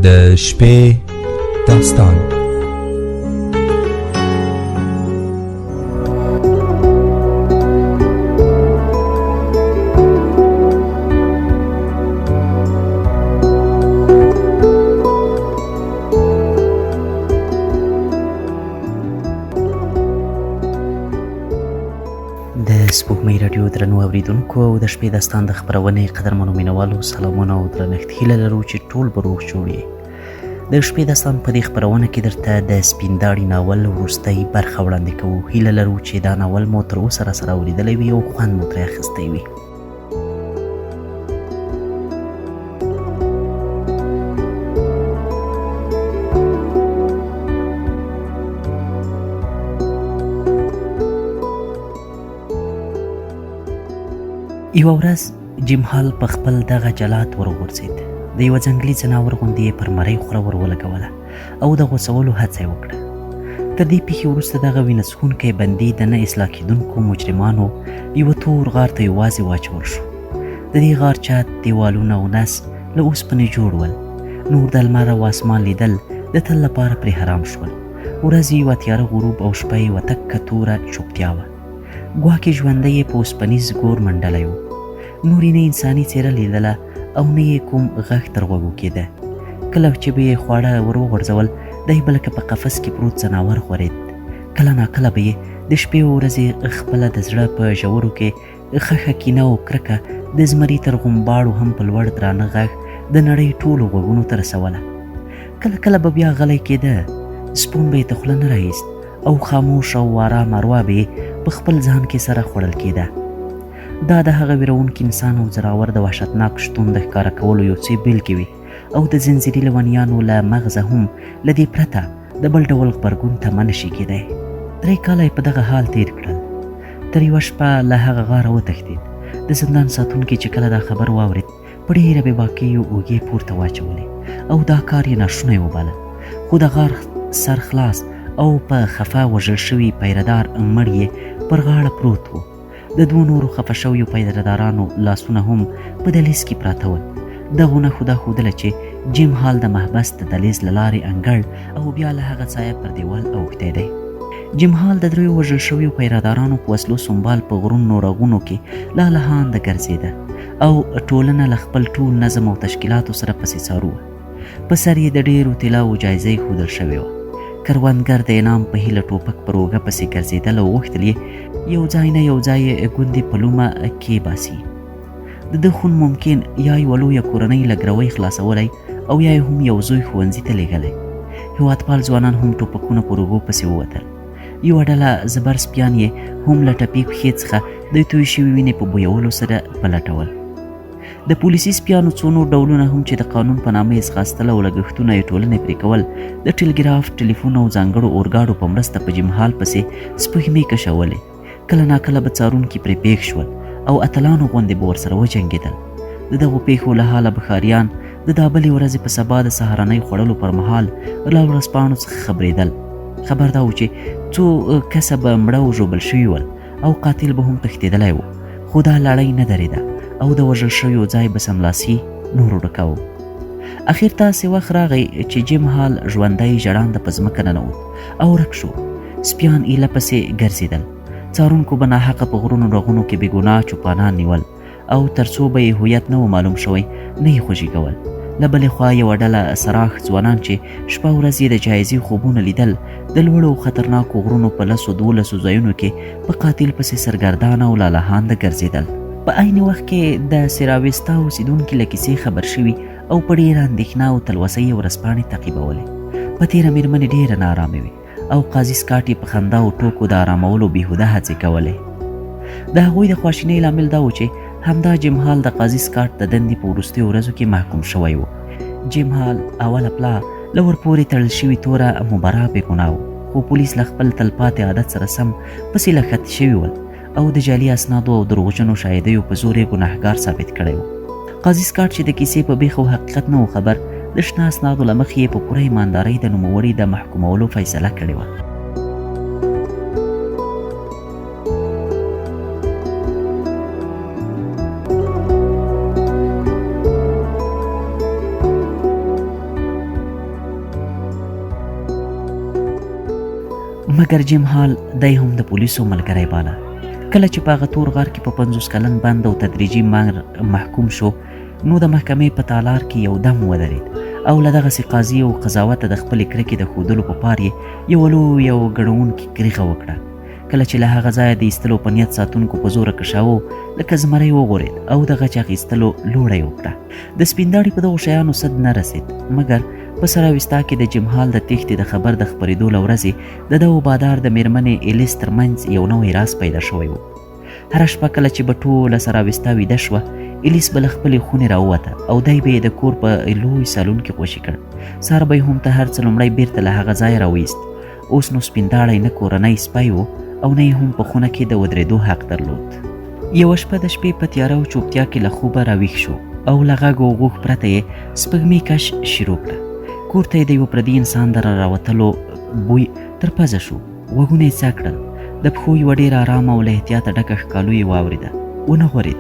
د شپې داستان. د سپوږمۍ راډیو درنو اوریدونکو او د شپې داستان د خپرونې قدرمنو مینوالو سلامونه او درنښت هیله لرو چې ټول به روغ جوړ یې. د شپې داستان په دې خپرونه کې درته د سپین داړي ناول وروستۍ برخه وړاندې کوو. هیله لرو چې دا ناول مو تر اوسه راسره اوریدلی وي او خوند مو ترې اخیستی وي. یوه ورځ جمحال په خپل دغه جلات ورغورځېد. د یوه ځنګلي ځناور غوندې یې پر مرۍ خوله ور ولګوله او د غوڅولو هڅه یې وکړه. تر دې پیښې وروسته دغه وینه څښونکی بندي د نه اصلاح کېدونکو مجرمانو یوه تور غار ته یوازې واچول شو. د دې غار چت، دیوالونه او نس له اوسپنې جوړ ول. نور د لمر او اسمان لیدل د تل لپاره پرې حرام شول. ورځې یوه تیاره غروب او شپه یوه تکه توره چوپتیا وه. ګواکې ژوندی یې په اوسپنیز ګور منډلی و. نور یې نه انساني څېره لیدله او نه یې کوم غږ تر غوږو کېده. کله چې به یې خواړه ور وغورځول دی به لکه په قفس کې پروت ځناور غورېد. کله ناکله به یې د شپې و ورځې خپله د زړه په ژورو کې خښه کینه او کرکه د زمري تر غومباړو هم په لوړ درانه غږ د نړۍ ټولو غوږونو ته رسوله. کله کله به بیا غلی کېده، سپون به یې ته خوله نه راایست او خاموش او آرام اروا به یې په خپل ځان کې سره خوړل کېده. دا د هغه ویرونکي انسان او زراور د وحشتناک شتون د ښکاره کولو یو څه بیلګې وي او د زنځیري لیونیانو له مغزه هم له دې پرته د بل ډول غبرګون ته نه شي کېدی. 3 کاله یې په دغه حال تیر کړل. تر یوه شپه له هغه غاره وتښتېد. د زندان ساتونکي چې کله دا خبر واورېد په ډېره بېباکۍ اوږې پورته واچولې او دا کار یې ناشونی وباله. خو د غار سر خلاص او په خفه وژل شوي پیردار مړ یې پر غاړه پروت و. د 2 نورو خفه شویو پیردارانو لاسونه هم په دهلیز کې پراته ول. دغو نښو دا ښودله چې جمحال د محبس د دهلیز له لارې انګړ او بیا له هغه ځایه پر دیوال اوښتی دی. جمحال د 3 وژل شویو پیردارانو په وسلو سنبال په غرونو رغونو کې لالهانده ګرځېده او ټولنه له خپل ټول نظم او تشکیلاتو سره پسې څاروه. په سر یې د ډېرو طلاوو جایزه ایښودل شوې وه. کروندګر د انعام په هیله ټوپک پر اوږه پسې ګرځېدل او غوښتل یې یو ځای نه یو ځای ګوندې په لومه کېباسي. د ده خون ممکن یا یوه لویه کورنۍ له ګروۍ خلاصولی او یا هم یو زوی ښوونځي ته لیږلی. هېوادپال ځوانان هم ټوپکونه پر اوږو پسې ووتل. یوه ډله زبر سپیان یې هم له ټپې پښې څخه د تویې شوي وینې په بویولو سره پلټول. د پولیسي سپیانو څو نور ډولونه هم چې د قانون په نامه یې ځغاستل او لګښتونه یې ټولنې پرې کول د ټلګراف، ټلیفون او ځانګړو اورګاډو په مرسته په جمحال پسې سپوږمۍ کشولې. کله ناکله به څارونکي پرې پېښ شول او اتلانو غوندې به ورسره وجنګېدل. د دغو پیښو له حاله بخاریان د دا بلې ورځې په سبا د سهارنۍ خوړلو پر مهال له ورځپاڼو څخه خبرېدل. خبر دا و چې څو کسه به مړه او ژوبل شوي ول او قاتل به هم تښتېدلی و. خو دا لړۍ نه درېده او د وژل شویو ځای به سملاسي نورو ډکاوه. اخر تاسې وخت راغی چې جمحال ژوندی ژړانده په ځمکه ننوت او ورک شو. سپیان ایله پسې ګرځېدل. څارونکو به ناحقه په غرونو رغونو کې بېګناه چوپانان نیول او تر څو به یې هویت نه و معلوم شوی نه یې خوشي کول. له بلې خوا یوه ډله سراښ ځوانان چې شپه ورځ یې د جایزې خوبونه لیدل د لوړو او خطرناکو غرونو په 10-12 ځایونو کې په قاتل پسې سرګردانه او لالهانده ګرځېدل. په عین وخت کې د سیراویستا اوسېدونکي له کیسې خبر شوي او په ډېره اندېښنه او تلوسۍ یې ورځپاڼې تعقیبولې. په تېره مېرمنې ډېره ناارامې وې او قاضي سکاټ یې په خندا او ټوکو د آرامولو بېهوده هڅې کولې. د هغوی د خواشینۍ لامل دا و چې همدا جمحال د قاضي سکاټ د دندې په وروستیو ورځو کې محکوم شوی و. جمحال اوله پلا له ورپورې تړل شوي توره مبرا بېګناه و، خو پولیس له خپل تلپاتې عادت سره سم پسې لښتي شوي ول او د جعلي اسنادو او دروغجنو شاهدیو په زور یې ګناهګار ثابت کړی و. قاضي سکاټ چې د کیسې په بیخ او حقیقت نه و خبر، د شنه اسنادو له مخې یې په پوره ایماندارۍ د نوموړي د محکومولو فیصله کړې وه. مګر جیم هال دی هم د پولیسو ملګری باله. کله چې په هغه تور غار کې په 50 کلن بند او تدریجي محکوم شو نو د محکمې په تالار کې یو دم ودرېد او له دغسې قاضي او قضاوته د خپلې کرکې د ښودلو په پار یې یو لویه ګړونکې کریغه وکړه. کله چې له هغه ځایه د ایستلو په نیت ساتونکو په زوره کشاوه لکه زمری وغورېد او د غچ اخیستلو لوړه یې وکړه. د سپین داړي په دغو شیانو صد نه رسېد مګر په سراویستا کې د جیم هال د تېښتې د خبر د خپرېدو له ورځې د ده وبادار د مېرمنې ایلیس ترمنځ یو نوی راز پیدا شوی و. هره شپه کله چې به ټوله سراویستا ویده شوه ایلیس به له خپلې خونې راووته او دی به یې د کور په لوی سالون کې خوشي کړ. سهار به یې هم ته هر څه لومړی بیرته له هغه ځایه راویست. اوس نو سپین داړی نه کورنی سپی و او نه یې هم په خونه کې د ودرېدو حق درلود. یوه شپه د شپې په تیاره او چوپتیا کې له خوبه راویښ شو او له غږ او غوښ پرته یې سپږمې کش شروع کړه. کور ته یې د یوه پردي انسان د راوتلو بوی تر پزه شو. غوږونه یې څا کړل. د پښو یوه ډېره ارامه او له احتیاطه ډکه ښکالو یې واورېده. ونه غورېد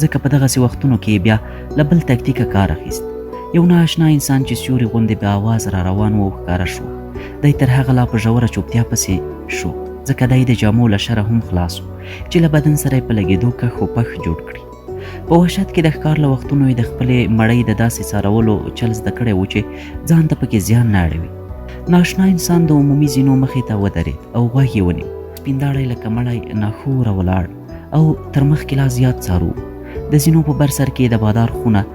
ځکه په دغسې وختونو کې بیا له بل تکتیکه کار اخیست. یو نااشنا انسان چې سیوري غوندې بې اواز را روان و ښکاره شو. دی تر هغه لا په ژوره چوپتیا پسې شو ځکه دی د جامو له شره هم خلاص و چې له بدن سره یې په لګېدو کښ و پښ جوړ کړي. په وحشت کې د ښکار له وختونو یې د خپلې مړۍ د داسې څارولو چل زده کړی و چې ځان ته پکې زیان نه اړوي. نااشنا انسان د عمومي زینو مخې ته ودرېد او غوږ یې ونیو. سپین داړی لکه مړی ناښوره ولاړ او تر مخکې لا زیات څارو. د زینو په بر سر کې د بادار خونه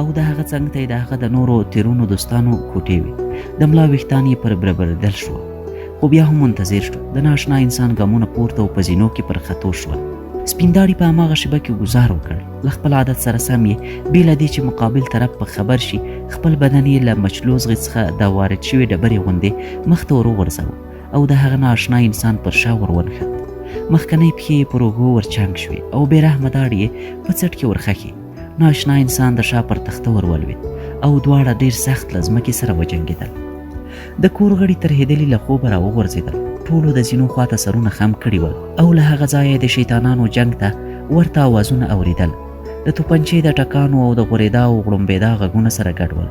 او د هغه څنګ ته یې د هغه د نورو تیرونو دوستانو کوټې وې. د ملا ویښتان یې پر بربرېدل شوه خو بیا هم منتظر شو. د نااشنا انسان ګامونه پورته او په زینو کې پر خطو شول. سپین داړي په هماغه شیبه کې ګزار وکړ. له خپل عادت سره سم یې بې له دې چې مقابل طرف په خبر شي خپل بدن یې له مچلوزغې څخه د وارد شوې ډبرې غوندې مخ ته ور وغورځاوه او د هغه نااشنا انسان پر شا ور ونښت. مخکنۍ پښې یې پر اوږو ورچنګ شوې او بې رحمه داړې یې په څټ کې ورخښې. نااشنا انسان د شا پر تخته ور ولوېد او دواړه ډېر سخت له ځمکې سره وجنګېدل. د کور غړي ترهېدلي له خوبه را وغورځېدل. ټولو د زینو خواته سرونه خم کړي ول او له هغه ځایه د شیطانانو جنګ ته ورته اوازونه اورېدل. د توپنچې د ټکانو او د غورېدا او غړومبېدا غږونه سره ګډ ول.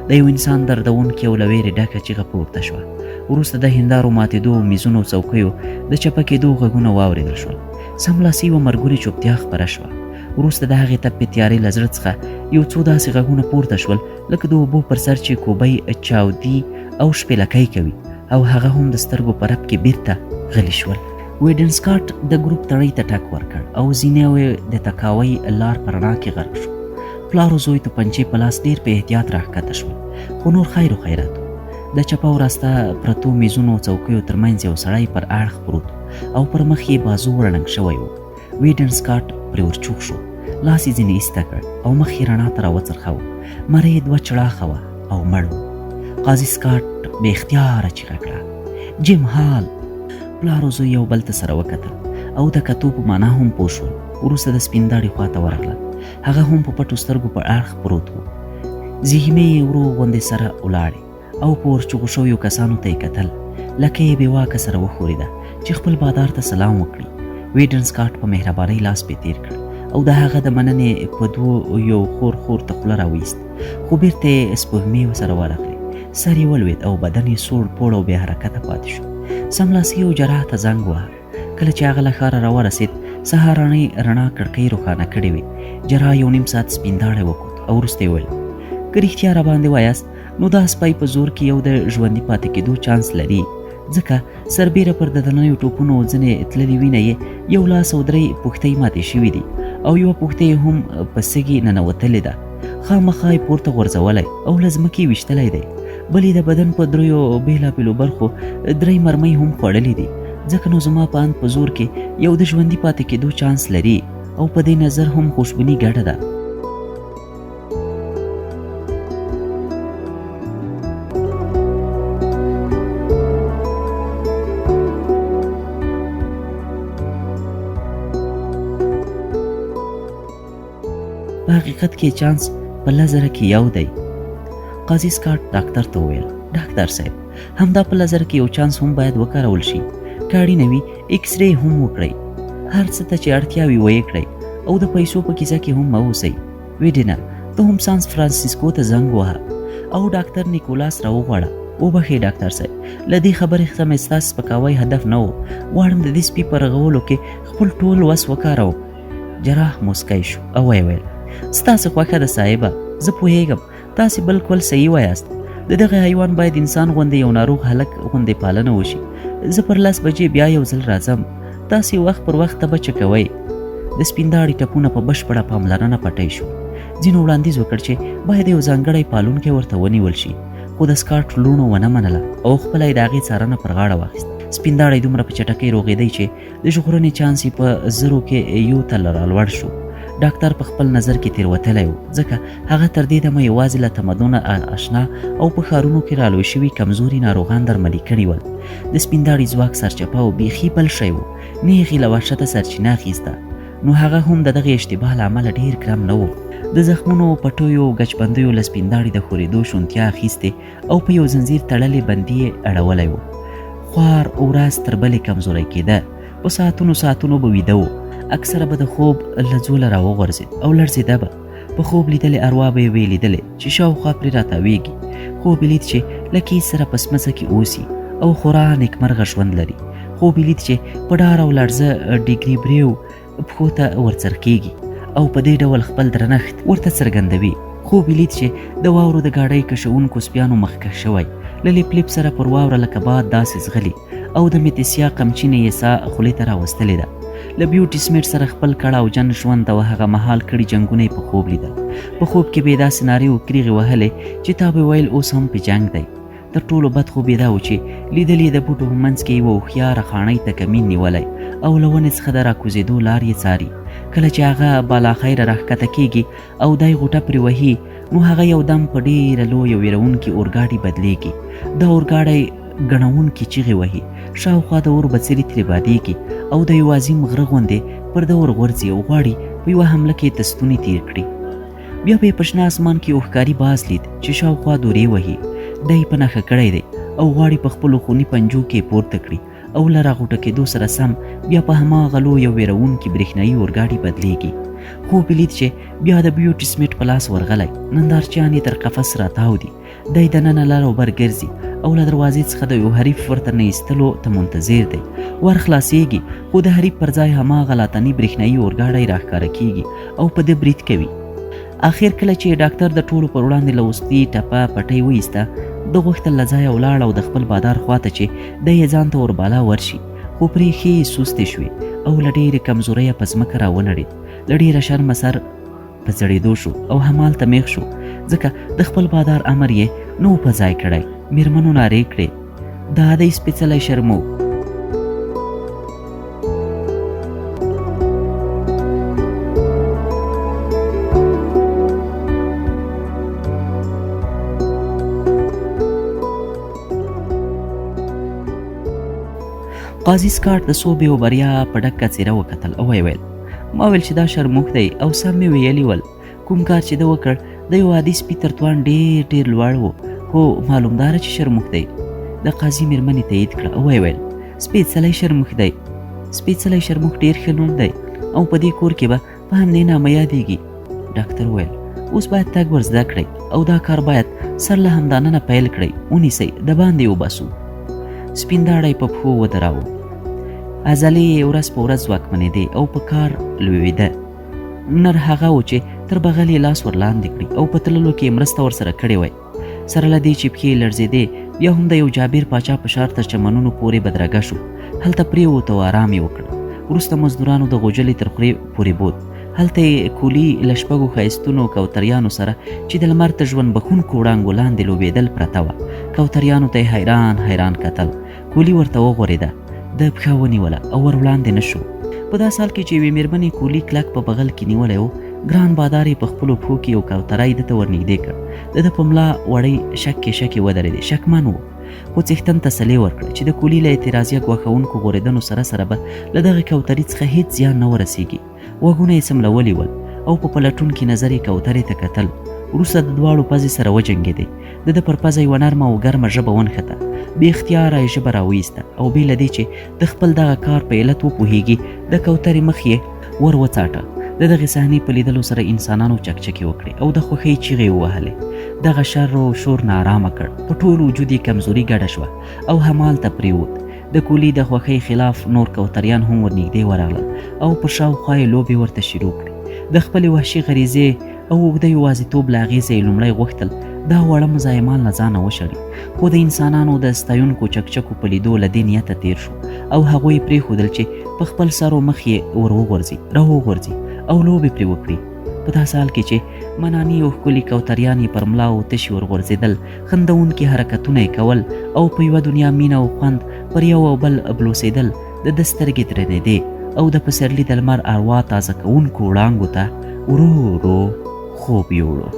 د یو انسان دردونکې او له ویرې ډکه چیغه پورته شوه. وروسته د هندارو ماتېدو او میزونو او څوکیو د چپه کېدو غږونه واورېدل شول. سملاسي یوه مرګونې چوپتیا خپره شوه. وروسته د هغې تپې تیارې له زړه څخه یو څو داسې غږونه پورته شول لکه د اوبو پر سر چې کوبی چاودي او شپېلکی کوي او هغه هم د سترګو په رپ کې بیرته غلي شول. ویډن سکاټ د ګروپ تړۍ ته ټک ورکړ او ځینې د تکاوۍ لار په رڼا کې غرق شو. پلار او زوی توپنچې په لاس ډېر په احتیاط راښکته شول خو نور خیر و خیرات و. د چپه او راسته پرتو میزونو او څوکیو ترمنځ یو سړی پر اړخ پروت او پر مخ یې بازو ورړنګ شوی و. ویډن سکاټ پرې ورچوخ شو. لاس یې ځینې ایسته کړ او مخ یې رڼا ته راوڅرخاوه. مره یې دوه چړاخه وه او مړ و. قاضي سکاټ بې اختیاره چیغه کړه جیم هال. پلار او زوی یو بل ته سره وکتل او د کتو په معنا هم پوه شول. وروسته د سپین داړي خواته ورغلل. هغه هم په پټو سترګو په اړخ پروت و. زیږمې یې ورو غوندې سره ولاړې او په ورچغو شویو کسانو ته یې کتل لکه یې بې واکه سره وښورېده چې خپل بادار ته سلام وکړي. ویډن سکاټ په مهربانۍ لاس پې تېر کړ او د هغه د مننې په دوو یو خور ته خوله راویست خو بیرته یې سپوږمۍ ورسره ورغلې. سر یې ولوېد او بدن یې سوړ پوړ او بې حرکته پاتې شو. سملاسي یو جراح ته زنګ ووهه. کله چې هغه له ښاره راورسېد سهارنۍ رڼا کړکۍ روښانه کړې وې. جراح یو نیم ساعت سپین داړی وکوت او وروسته یې وویل که رښتیا راباندې وایاست نو دا سپی په زور کې یو د ژوندي پاتې کېدو چانس لري ځکه سربیره پر دننیو ټوپونو ځینې تللې وینه یې یو لاس او درې پوښتۍ ماتې شوي دي او یوه پوښتۍ هم په سږي ننوتلې ده. خامخا یې پورته غورځولی او له ځمکې ویشتلی دی. بل یې د بدن په دریو بېلابېلو برخو درې مرمۍ هم خوړلې دي ځکه نو زما په اند په زور کې یو د ژوندي پاتې کېدو چانس لري او په دې نظر هم خوشبیني ګډه ده. په حقیقت کې چانس په 1000 کې یو دی. قاضي سکاټ ډاکټر ته وویل ډاکټر صاحب همدا په 1000 کې یو چانس هم باید وکارول شي. که اړینه وي ایکس رې هم وکړئ. هر څه ته چې اړتیا وي ویې کړئ او د پیسو په کیسه کې هم مه اوسئ. ویډینا ته هم سان فرانسیسکو ته زنګ ووهه او ډاکټر نیکولاس راوغواړه وبخښئ ډاکټر صاحب، له دې خبرې څخه مې ستاسو سپکاوی هدف نه و. غواړم د دې سپي په رغولو کې خپل ټول وس وکاروم. جراح موسکی شو او ویې ویل: ستاسو خوښه ده صاحبه، زه پوهیږم تاسې بالکل صحیح وایاست. د دغه حیوان باید انسان غوندې یو ناروغ هلک غوندې پالنه وشي. زه پر 10 بجې بیا یو ځل راځم، تاسې وخت پر وخت طبه چکوئ. د سپینداړي ټپونه په بشپړه پاملرنه پټی شو. ځینو وړاندیز وکړ چې باید یو ځانګړی پالونکی ورته ونیول شي، خو د سکاټ لوڼو ونه منله او خپله یې د هغې څارنه پر غاړه واخیست. سپینداړی دومره په چټکۍ روغېدی چې د ژغورنې چانس یې په 0 کې یو ته رالوړ شو. ډاکټر په خپل نظر کې تېروتلی و، ځکه هغه تر دې دمه یوازې له تمدنه آشنا او په ښارونو کې رالوی شوي کمزوري ناروغان درملي کړي ول. د سپینداړي ځواک سرچپه او بیخي بل شی و، نه یې له وحشته سرچینه اخیسته، نو هغه هم د دغې اشتباه له امله ډېر ګرم نه و. د زخمونو پټیو او ګچبندیو له سپینداړي د خورېدو شونتیا اخیستې او په یو زنځیر تړلې بندي یې اړولی و. خوار ورځ تر بلې کمزوری کېده، په ساعتونو به ویده و. اکثره به د خوب له ځوله راوغورځېد او لړزېده به. په خوب لیدلې اروا به یې ویې لیدلې چې شاوخوا پرې راتاویږي. خوب یې لید چې له کیس سره په سمڅه کې اوسي او خورا نیکمرغه ژوند لري. خوب یې لید چې په ډار او لړزه ډیګري بریو پښو ته ورڅرخېږي او په دې ډول خپل درنښت ورته څرګندوي. خوب یې لید چې د واورو د ګاډۍ کشونکو سپیانو مخکښ شوی، له لیپ لیپ سره پر واوره لکه باد داسې ځغلي او د متسیا قمچینې یې ساه خولې ته راوستلې ده. له بیوټي سمیټ سره خپل کړه او جن ژوند او هغه مهال کړي جنګونه یې په خوب لیدل. په خوب کې به یې داسې نارې و کریغې وهلې چې تا به ویل اوس هم په جنګ دی. تر ټولو بد خوب یې دا و چې لیدل یې د بوټو په منځ کې یوه هوښیاره خاڼۍ ته کمین نیولی او له ونې څخه د راکوزېدو لار یې څاري. کله چې هغه بالاخیره راښکته کېږي او دی غوټه پرې وهي، نو هغه یو دم په ډېره لویه ویرونکي اورګاډي بدلیږي. دا اورګاډی ګڼونکي چیغې وهي، شاوخوا د اور بڅري ترې بادېږي او د یو عظیم غره غوندې پر ده ورغورځي او غواړي په یوه حمله کې د ستوني تیر کړي. بیا به یې په شنه اسمان کې یو ښکاري باز لید چې شاوخوا دورې وهي. دی په نښه کړی دی او غواړي په خپلو خوني پنجو کې پورته کړي او له راغوټه کېدو سره سم بیا په هماغه لویه ویرونکي برېښنایي اورګاډي بدلیږي. خوب یې لید چې بیا د بیوټي سمیټ په لاس ورغلی، نندارچیان یې تر قفس راتاو دي. دی دننه لر او بر ګرځي او له دروازې څخه د یو حریف ورته نه ایستلو ته منتظر دی. ور خلاصېږي خو د حریف پر ځای هماغه لاتني برېښنایي اورګاډی راښکاره کېږي او په ده برید کوي. اخر کله چې ډاکټر د ټولو پر وړاندې له وروستي ټپه پټۍ وایسته، ده غوښتل له ځایه ولاړ او د خپل بادار خواته چې دی یې ځان ته وربالا ورشي، خو پرې ښې سستې شوې او له ډېرې کمزوریه په ځمکه راونړېد. له ډېره شرمه سر په ځړېدو شو او همالته میخ شو، ځکه د خپل بادار امر یې نو په ځای کړی. میرمنو نارې کړې: دا دی سپېڅلی شرمو. قاضي سکاټ د صوبې او بریا په ډکه څېره وکتل او ویې ویل: ما ویل چې دا شرموښ دی او سم مې ویلي ول. کوم کار چې ده وکړ د یو عادي سپي تر توان ډېر لوړ و، خو معلومداره چې شرموښ دی. د قاضي مېرمنې تایید کړه او ویې ویل: سپېڅلی شرموښ دی. سپېڅلی شرموښ ډېر ښه نوم دی او په دې کور کې به په همدې نامه یادېږي. ډاکټر وویل: اوس باید تګ ور زده کړئ او دا کار باید سر له همدانه پیل کړئ. ونیسئ، د باندې وباسو. سپینداړی په پښو ودراوه. عضلې یې ورځ په ورځ ځواکمنېدې او په کار لویېده. نر هغه و چې تر بغل یې لاس ور لاندې کړي او په تللو کې یې مرسته ورسره کړې وای. سره له دې چې پښې یې لړزېدې، بیا هم د یو جابر پاچا په شار تر چمنونو پورې بدرګه شو. هلته پرېوت او آرام یې وکړ. وروسته مزدورانو د غوجلې تر خولې پورې بوت. هلته یې کولي له شپږو ښایستونو کوتریانو سره چې د لمر ته ژوند بښونکو وړانګو لاندې لوبېدل پرته وه. کوتریانو ته یې حیران کتل. کولی ورته وغورېده، د پښه ونیوله او ور وړاندې نه شو. په دا سال کې چې یوې مېرمنې کولی کلک په بغل کې نیولی و، ګران بادار یې په خپلو پښو کې یو کوتری ده ته ورنږدې کړ. د ده په ملا وړی شکې ودرېدې. شکمن و، خو څښتن تسلي ورکړه چې د کولی له اعتراضیه ګواښونکو غورېدنو سره به له دغې کوترې څخه هېڅ زیان نه ورسېږي. غوږونه یې څملولي ول او په پلټونکي نظر یې کوترې ته کتل. وروسته د دواړو پزې سره وجنګېدې. د ده پر پزه یوه نرمه او ګرمه ژبه ونښته. بې اختیاره یې ژبه راویسته او بې له دې چې د خپل دغه کار په علت وپوهېږي، د کوترې مخ یې ور وڅاټه. د دغې صحنې په لیدلو سره انسانانو چکچکې وکړې او د خوښۍ چیغې ووهلې. دغه شر او شور نارامه کړ، په ټول وجود یې کمزوري ګډه شوه او همالته پریوت. د کولی د خوښۍ خلاف نور کوتریان هم ورنږدې ورغلل او په شاوخوا یې لوبې ورته شروع کړې. د خپلې وحشي غریزې او اوږده یوازیتوب له اغېزې یې لومړی غوښتل دا وړه مزاحمان له ځانه وشړي، خو د انسانانو د ستایونکو چکچکو په لیدو له دې نیته تیر شو او هغوی پرېښودل چې په خپل سر و مخ یې راوغورځي او لوبې پرې وکړي. په داسې حال کې چې مناني او ښکلي کوتریان یې پر ملا او تشي ورغورځېدل، خندونکي حرکتونه یې کول او په یوه دنیا مینه او خوند پر یو او بل بلوسېدل، د ده سترګې درنېدې او د پسرلي د لمر اروا تازه کوونکو وړانګو ته ورو ورو خوب یوړو.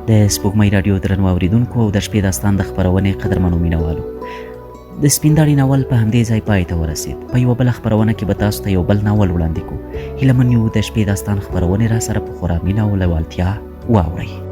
د سپوږمۍ راډیو درنو اوریدونکو او د شپې داستان د خپرونې قدرمنو مینوالو، د سپینداړي ناول په همدې ځای پای ته ورسید. په یوه بله خپرونه کې به تاسو ته یو بل ناول وړاندې کوو. هیله من یو د شپې داستان خپرونې را سره په خورا مینه او لیوالتیا واورئ.